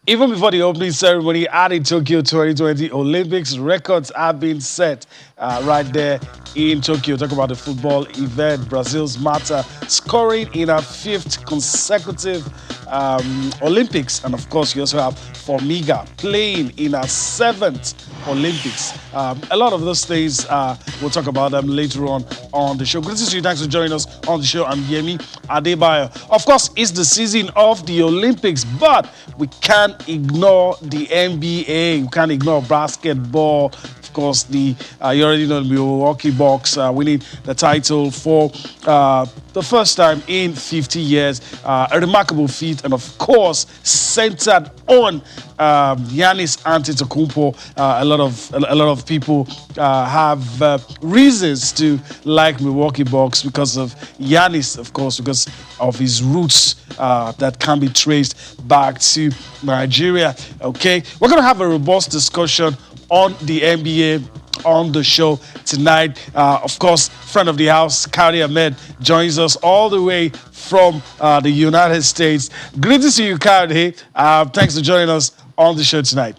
Even before the opening ceremony at the Tokyo 2020 Olympics, records have been set right there in Tokyo. Talk about the football event. Brazil's Mata scoring in her fifth consecutive Olympics. And of course, you also have Formiga playing in her seventh Olympics. A lot of those things, we'll talk about them later on the show. Good to see you. Thanks for joining us on the show. I'm Yemi Adebayo. Of course, it's the season of the Olympics, but we can't ignore the NBA. We can't ignore basketball. Of course, you already know the Milwaukee Bucks winning the title for the first time in 50 years. A remarkable feat, and of course, centered on Giannis Antetokounmpo. A lot of people have reasons to like Milwaukee Bucks because of Giannis, of course, because of his roots that can be traced back to Nigeria. Okay, we're gonna have a robust discussion on the NBA on the show tonight. Of course, friend of the house, Kari Ahmed, joins us all the way from the United States. Great to see you, Kari. Thanks for joining us on the show tonight.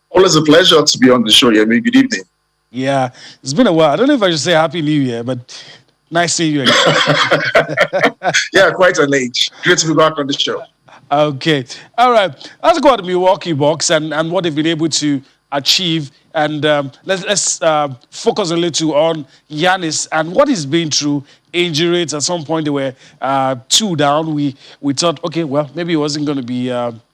Always a pleasure to be on the show. Yeah, good evening. Yeah, it's been a while. I don't know if I should say Happy New Year, but nice seeing you again. Yeah, quite an age. Great to be back on the show. Okay. All right. Let's go to the Milwaukee Bucks and what they've been able to achieve. And let's focus a little on Giannis and what he's been through. Injuries. At some point, they were 2 down. We thought, okay, well, maybe it wasn't going to be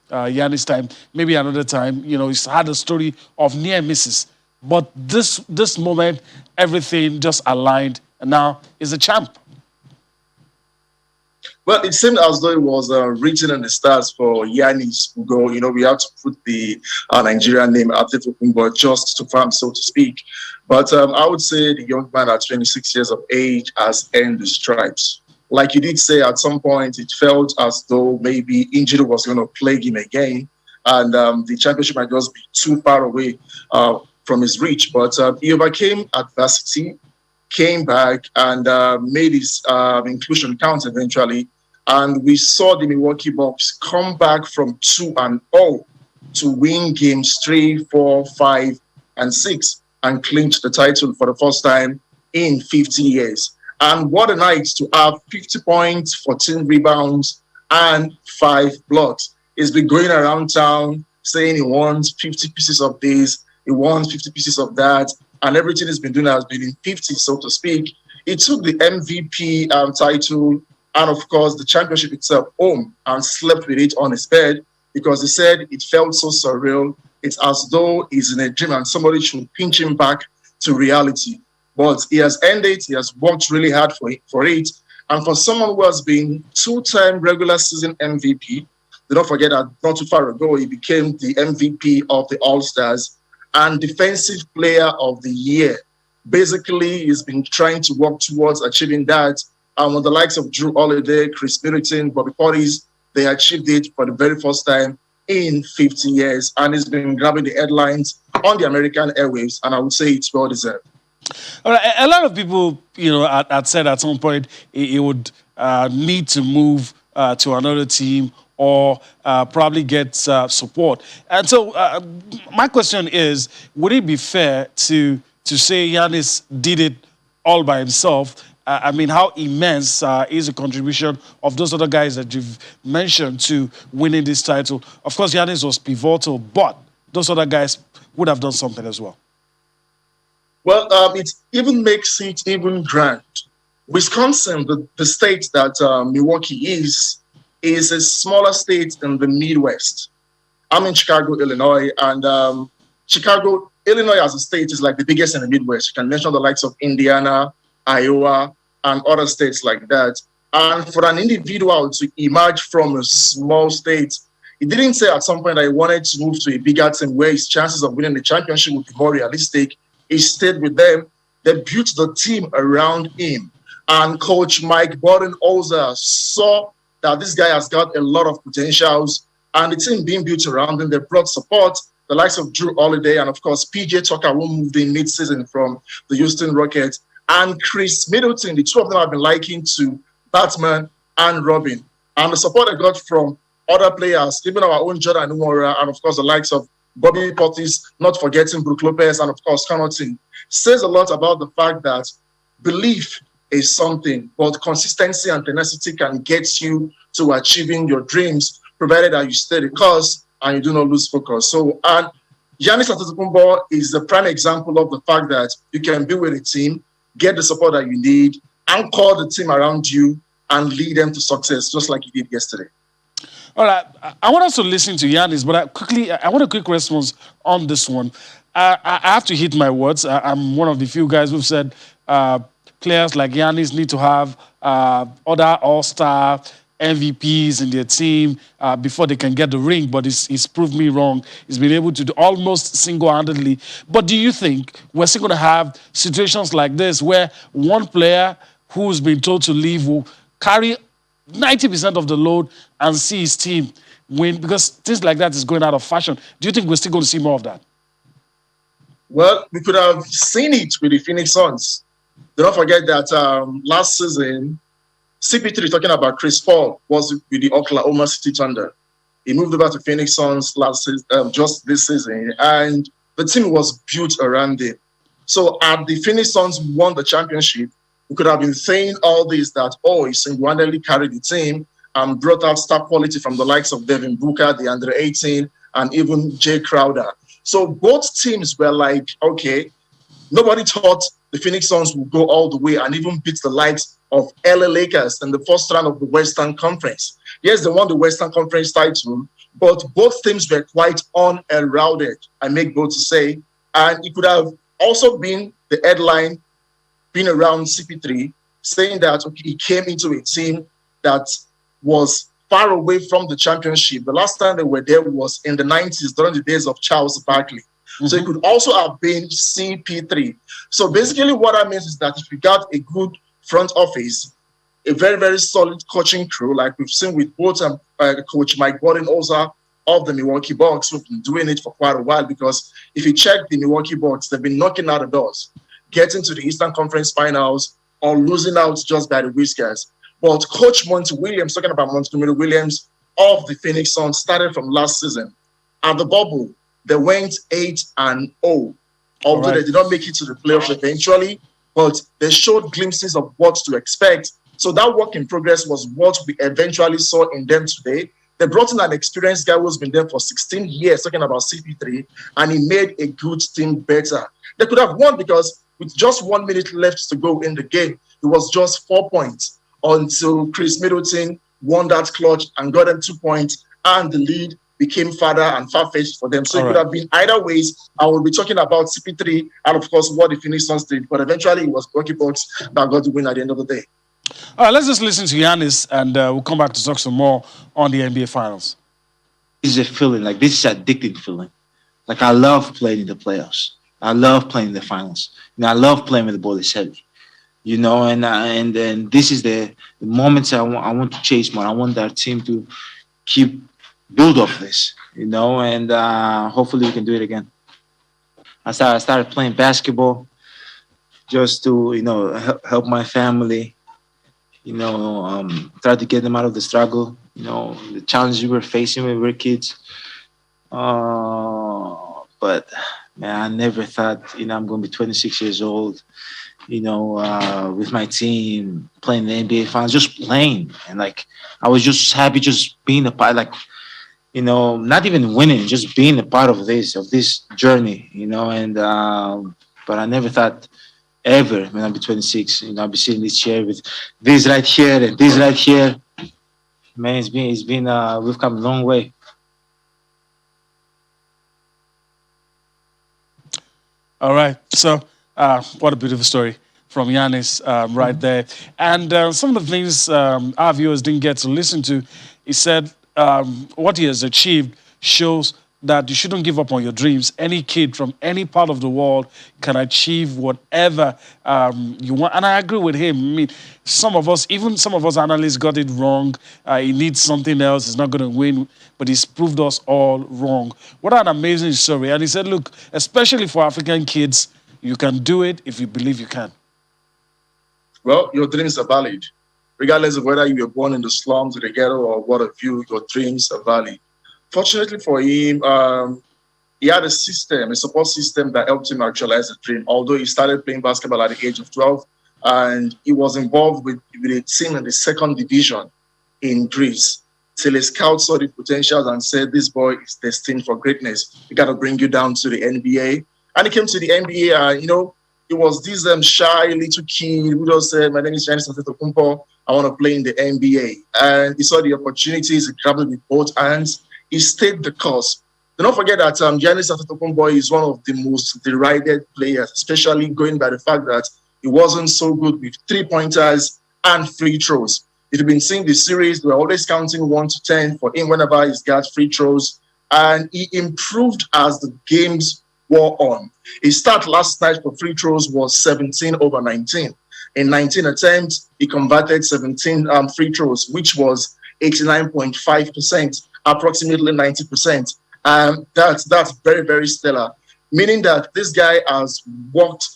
Giannis' time. Maybe another time. You know, he's had a story of near misses. But this moment, everything just aligned. And now he's a champ. Well, it seemed as though it was written in the stars for Giannis to go. You know, we have to put the Nigerian name Antetokounmpo just to farm, so to speak. But I would say the young man at 26 years of age has earned the stripes. Like you did say, at some point, it felt as though maybe injury was going to plague him again. And the championship might just be too far away from his reach. But he overcame adversity, came back, and made his inclusion count eventually. And we saw the Milwaukee Bucks come back from 2-0 to win games 3, 4, 5, and 6 and clinch the title for the first time in 50 years. And what a night to have 50 points, 14 rebounds, and 5 blocks. He's been going around town saying he wants 50 pieces of this, he wants 50 pieces of that, and everything he's been doing has been in 50, so to speak. He took the MVP title and, of course, the championship itself home and slept with it on his bed because he said it felt so surreal. It's as though he's in a dream and somebody should pinch him back to reality. But he has earned it. He has worked really hard for it. And for someone who has been 2-time regular season MVP, don't forget that not too far ago, he became the MVP of the All-Stars and Defensive Player of the Year. Basically, he's been trying to work towards achieving that. And with the likes of Drew Holiday, Chris Middleton, Bobby Portis, they achieved it for the very first time in 50 years. And he's been grabbing the headlines on the American airwaves. And I would say it's well deserved. All right. A lot of people, you know, had said at some point he would need to move to another team or probably get support. And so my question is, would it be fair to say Giannis did it all by himself? I mean, how immense is the contribution of those other guys that you've mentioned to winning this title? Of course, Giannis was pivotal, but those other guys would have done something as well. Well, it even makes it even grand. Wisconsin, the state that Milwaukee is a smaller state in the Midwest. I'm in Chicago, Illinois, and Chicago, Illinois as a state is like the biggest in the Midwest. You can mention the likes of Indiana, Iowa, and other states like that. And for an individual to emerge from a small state, he didn't say at some point that he wanted to move to a bigger team where his chances of winning the championship would be more realistic. He stayed with them. They built the team around him. And Coach Mike Budenholzer saw that this guy has got a lot of potentials. And the team being built around him, they brought support. The likes of Drew Holiday and, of course, PJ Tucker, who moved in mid-season from the Houston Rockets, and Chris Middleton. The two of them have been likened to Batman and Robin. And the support I got from other players, even our own Jordan Nwora, and of course the likes of Bobby Portis, not forgetting Brook Lopez, and of course Connaughton, says a lot about the fact that belief is something, but consistency and tenacity can get you to achieving your dreams, provided that you stay the course and you do not lose focus. So, and Giannis Antetokounmpo is a prime example of the fact that you can be with a team, get the support that you need, anchor the team around you, and lead them to success, just like you did yesterday. All right, I want us to listen to Giannis, but I want a quick response on this one. I have to hit my words. I'm one of the few guys who've said players like Giannis need to have other all-star MVPs in their team before they can get the ring, but he's proved me wrong. He's been able to do almost single-handedly. But do you think we're still going to have situations like this where one player who's been told to leave will carry 90% of the load and see his team win? Because things like that is going out of fashion. Do you think we're still going to see more of that? Well, we could have seen it with the Phoenix Suns. Don't forget that last season, CP3, talking about Chris Paul, was with the Oklahoma City Thunder. He moved over to Phoenix Suns last season, just this season, and the team was built around him. So at the Phoenix Suns won the championship, we could have been saying all this that, oh, he single-handedly carried the team and brought out star quality from the likes of Devin Booker, the under 18, and even Jay Crowder. So both teams were like, okay, nobody thought the Phoenix Suns would go all the way and even beat the likes of LA Lakers in the first round of the Western Conference. Yes, they won the Western Conference title, but both teams were quite unheralded, I make bold to say. And it could have also been the headline being around CP3, saying that okay, he came into a team that was far away from the championship. The last time they were there was in the 90s during the days of Charles Barkley. Mm-hmm. So it could also have been CP3. So basically what that means is that if you got a good front office, a very, very solid coaching crew, like we've seen with both Coach Mike Budenholzer of the Milwaukee Bucks, who've been doing it for quite a while, because if you check the Milwaukee Bucks, they've been knocking out the doors, getting to the Eastern Conference Finals or losing out just by the whiskers. But Coach Monty Williams, talking about Montgomery Williams of the Phoenix Suns, started from last season. At the bubble, they went 8-0. Although they did not make it to the playoffs eventually, but they showed glimpses of what to expect. So that work in progress was what we eventually saw in them today. They brought in an experienced guy who's been there for 16 years, talking about CP3, and he made a good team better. They could have won because with just 1 minute left to go in the game, it was just 4 points until Chris Middleton won that clutch and got them 2 points, and the lead became farther and far-fetched for them. So it could have been either ways. I will be talking about CP3 and, of course, what the Phoenix Suns did. But eventually, it was Milwaukee Bucks that got the win at the end of the day. All right, let's just listen to Giannis, and we'll come back to talk some more on the NBA Finals. This is a feeling, like this is an addicting feeling. Like I love playing in the playoffs. I love playing in the finals. I love playing with the ball is heavy. And this is the moments I want to chase more. I want our team to keep build off this, and hopefully we can do it again. I started playing basketball just to, help my family, try to get them out of the struggle, the challenges we were facing when we were kids. But man, I never thought, I'm going to be 26 years old, with my team playing the NBA finals, just playing. And like, I was just happy just being a part, like, not even winning, just being a part of this journey, but I never thought ever when I'll be 26, I'll be sitting in this chair with this right here and this right here. Man, it's been, we've come a long way. All right. So, what a beautiful story from Giannis right there. And some of the things our viewers didn't get to listen to, he said what he has achieved shows that you shouldn't give up on your dreams. Any kid from any part of the world can achieve whatever you want. And I agree with him. I mean, some of us analysts got it wrong. He needs something else. He's not going to win. But he's proved us all wrong. What an amazing story. And he said, look, especially for African kids, you can do it if you believe you can. Well, your dreams are valid. regardless of whether you were born in the slums of the ghetto or what have you, your dreams are valid. Fortunately for him, he had a system, a support system that helped him actualize the dream. Although he started playing basketball at the age of 12, and he was involved with a team in the second division in Greece. Till a scout saw the potential and said, "This boy is destined for greatness. We got to bring you down to the NBA." And he came to the NBA, and he was this shy little kid who just said, "My name is Giannis Antetokounmpo. I want to play in the NBA." And he saw the opportunities. He grabbed it with both hands. He stayed the course. Do not forget that Giannis Antetokounmpo is one of the most derided players, especially going by the fact that he wasn't so good with three-pointers and free throws. If you've been seeing the series, we're always counting 1 to 10 for him whenever he's got free throws. And he improved as the games wore on. His start last night for free throws was 17 over 19. In 19 attempts, he converted 17 free throws, which was 89.5%, approximately 90%. That's very, very stellar, meaning that this guy has worked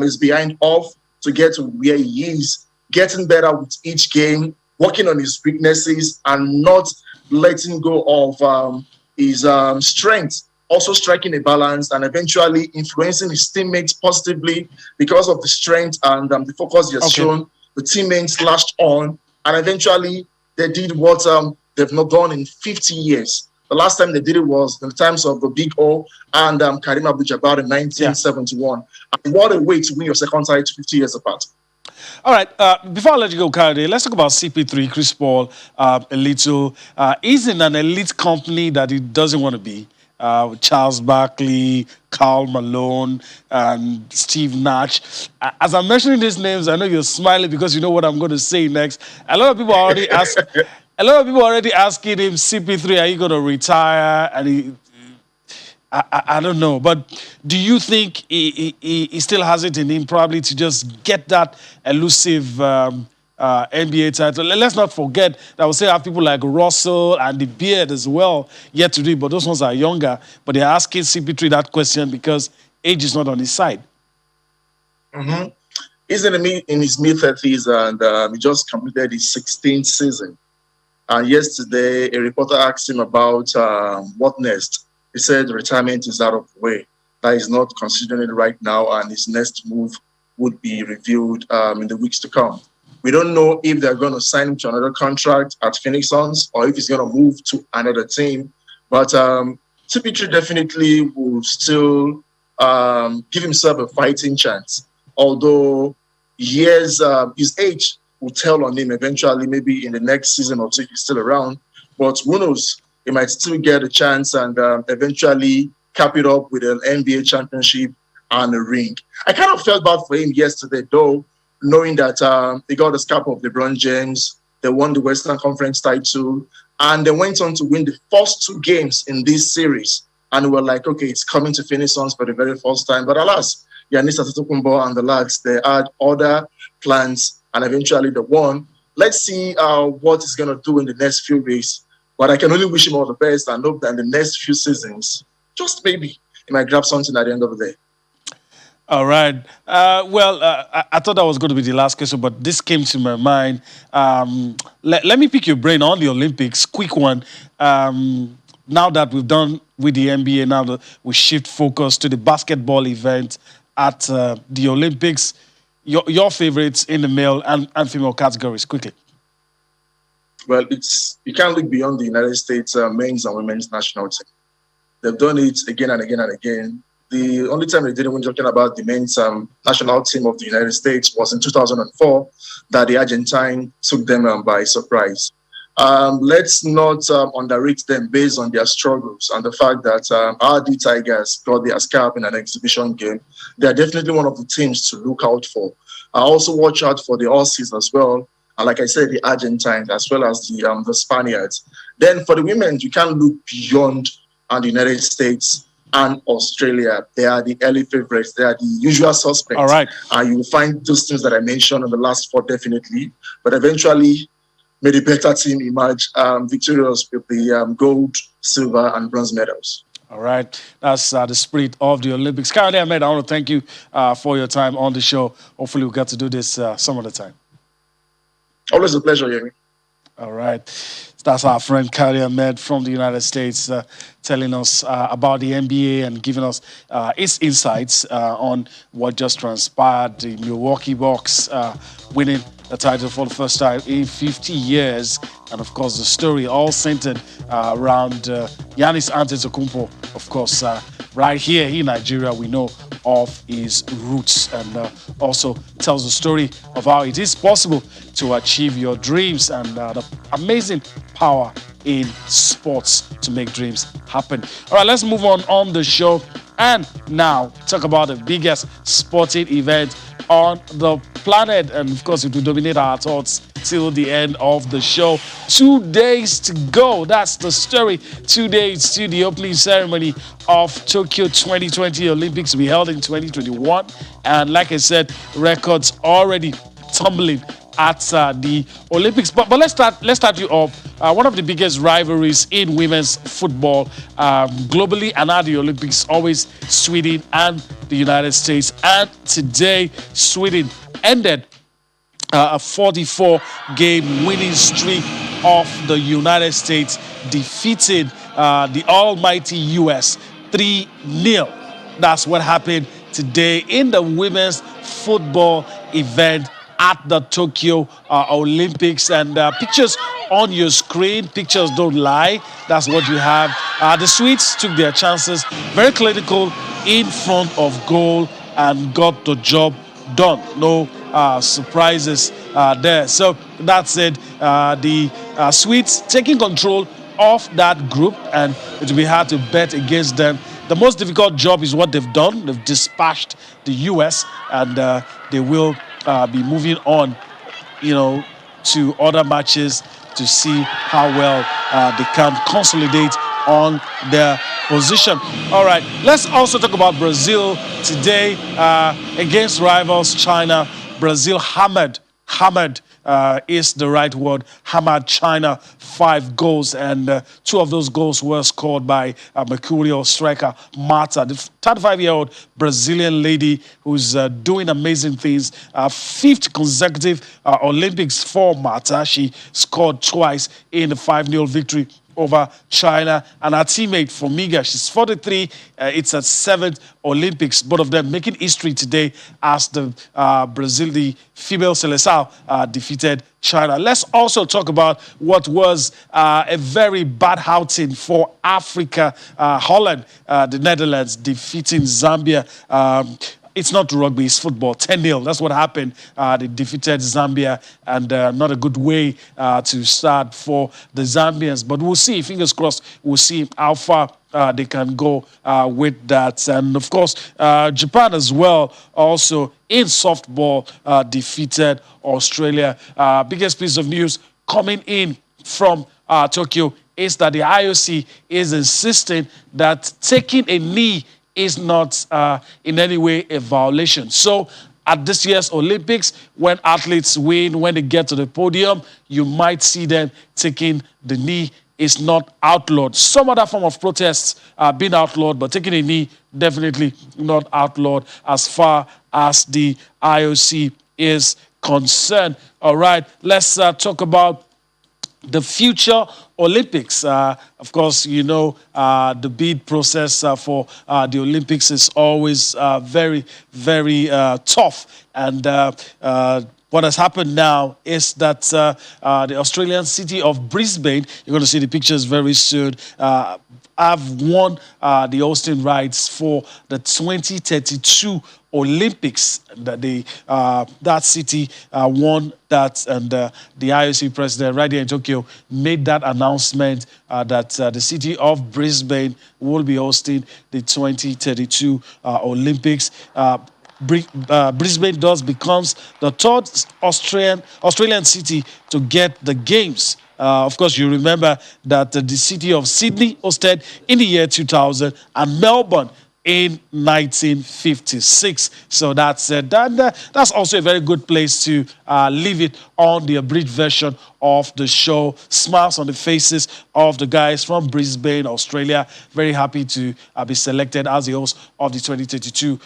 his behind off to get to where he is, getting better with each game, working on his weaknesses and not letting go of his strengths, also striking a balance and eventually influencing his teammates positively because of the strength and the focus he has shown. The teammates lashed on and eventually they did what they've not done in 50 years. The last time they did it was in the times of the Big O and Karim Abdul-Jabbar in 1971. And what a way to win your second title 50 years apart. All right, before I let you go, Kayode, let's talk about CP3, Chris Paul, a little. He's in an elite company that he doesn't want to be. Charles Barkley, Karl Malone, and Steve Nash. As I'm mentioning these names, I know you're smiling because you know what I'm going to say next. A lot of people are already asking. A lot of people are already asking him, CP3, are you going to retire? And I don't know. But do you think he still has it in him probably to just get that elusive NBA title? Let's not forget that we still have people like Russell and the Beard as well yet to do it, but those ones are younger. But they're asking CP3 that question because age is not on his side. Mm-hmm. He's in his mid-30s and he just completed his 16th season. And yesterday, a reporter asked him about what next. He said retirement is out of the way. That he's not considering it right now, and his next move would be revealed in the weeks to come. We don't know if they're going to sign him to another contract at Phoenix Suns or if he's going to move to another team. But CP3 definitely will still give himself a fighting chance. Although his age will tell on him eventually, maybe in the next season or two, if he's still around. But who knows? He might still get a chance and eventually cap it up with an NBA championship and a ring. I kind of felt bad for him yesterday, though, knowing that they got the scalp of LeBron James, they won the Western Conference title, and they went on to win the first two games in this series. And we were like, okay, it's coming to Phoenix Suns for the very first time. But alas, Giannis Antetokounmpo and the lads, they had other plans, and eventually they won. Let's see what he's going to do in the next few weeks. But I can only wish him all the best and hope that in the next few seasons, just maybe, he might grab something at the end of the day. All right. I thought that was going to be the last question, but this came to my mind. Let me pick your brain on the Olympics. Quick one. Now that we've done with the NBA, now that we shift focus to the basketball event at the Olympics, your favorites in the male and female categories, quickly. Well, you can't look beyond the United States men's and women's national team. They've done it again and again and again. The only time they didn't, when talking about the men's national team of the United States, was in 2004 that the Argentine took them by surprise. Let's not underrate them based on their struggles and the fact that our D Tigers got their scalp in an exhibition game. They are definitely one of the teams to look out for. I also watch out for the Aussies as well. And like I said, the Argentines as well as the Spaniards. Then for the women, you can't look beyond the United States and Australia. They are the early favorites. They are the usual suspects. All right. You will find those teams that I mentioned in the last four definitely. But eventually, may the better team emerge victorious with the gold, silver, and bronze medals. All right. That's the spirit of the Olympics. Kayode Ahmed, I want to thank you for your time on the show. Hopefully, we'll get to do this some other time. Always a pleasure, Yemi. All right. That's our friend Kari Ahmed from the United States telling us about the NBA and giving us its insights on what just transpired. The Milwaukee Bucks winning the title for the first time in 50 years. And of course, the story all centered around Giannis Antetokounmpo. Of course, right here in Nigeria, we know of his roots, and also tells the story of how it is possible to achieve your dreams and the amazing power in sports to make dreams happen. All right, let's move on the show and now talk about the biggest sporting event on the planet. And of course, it will dominate our thoughts till the end of the show. 2 days to go. That's the story. 2 days to the opening ceremony of Tokyo 2020 Olympics will be held in 2021. And like I said, records already tumbling at the Olympics. But let's start you off. One of the biggest rivalries in women's football globally and at the Olympics, always Sweden and the United States. And today, Sweden ended a 44-game winning streak of the United States, defeated the almighty US 3-0. That's what happened today in the women's football event at the Tokyo Olympics. And pictures on your screen, pictures don't lie. That's what you have. The Swedes took their chances, very clinical in front of goal, and got the job done. No surprises there. So that's it. The Swedes taking control of that group, and it will be hard to bet against them. The most difficult job is what they've done. They've dispatched the US, and they will be moving on, to other matches to see how well they can consolidate on their position. All right, let's also talk about Brazil today against rivals China. Brazil hammered is the right word, hammered China 5 goals, and 2 of those goals were scored by Mercurial striker Marta, the 35-year-old Brazilian lady who's doing amazing things. 5th consecutive Olympics for Marta. She scored twice in the 5-0 victory over China, and her teammate Formiga, she's 43. It's her 7th Olympics. Both of them making history today as the Brazil, the female Seleção, defeated China. Let's also talk about what was a very bad outing for Africa. Holland, the Netherlands, defeating Zambia. It's not rugby, it's football. 10-0. That's what happened. They defeated Zambia, and not a good way to start for the Zambians. But we'll see. Fingers crossed. We'll see how far they can go with that. And of course, Japan as well, also in softball, defeated Australia. Biggest piece of news coming in from Tokyo is that the IOC is insisting that taking a knee is not in any way a violation. So at this year's Olympics, when athletes win, when they get to the podium, you might see them taking the knee. Is not outlawed. Some other form of protests are being outlawed, but taking a knee, definitely not outlawed as far as the IOC is concerned. All right, let's talk about the future Olympics. Of course, the bid process for the Olympics is always very, very tough. And what has happened now is that the Australian city of Brisbane, you're going to see the pictures very soon, have won the hosting rights for the 2032 Olympics. That city won that, and the IOC president right here in Tokyo made that announcement that the city of Brisbane will be hosting the 2032 Olympics. Brisbane thus becomes the 3rd Australian city to get the games. Of course, you remember that the city of Sydney hosted in the year 2000 and Melbourne in 1956. So that's it. That's also a very good place to leave it on the abridged version of the show. Smiles on the faces of the guys from Brisbane, Australia. Very happy to be selected as the host of the 2032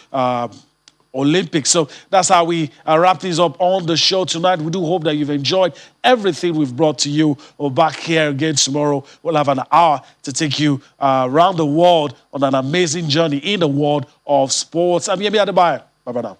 Olympics. So that's how we wrap things up on the show tonight. We do hope that you've enjoyed everything we've brought to you. We're back here again tomorrow. We'll have an hour to take you around the world on an amazing journey in the world of sports. I'm Yemi Adebayo. Bye-bye now.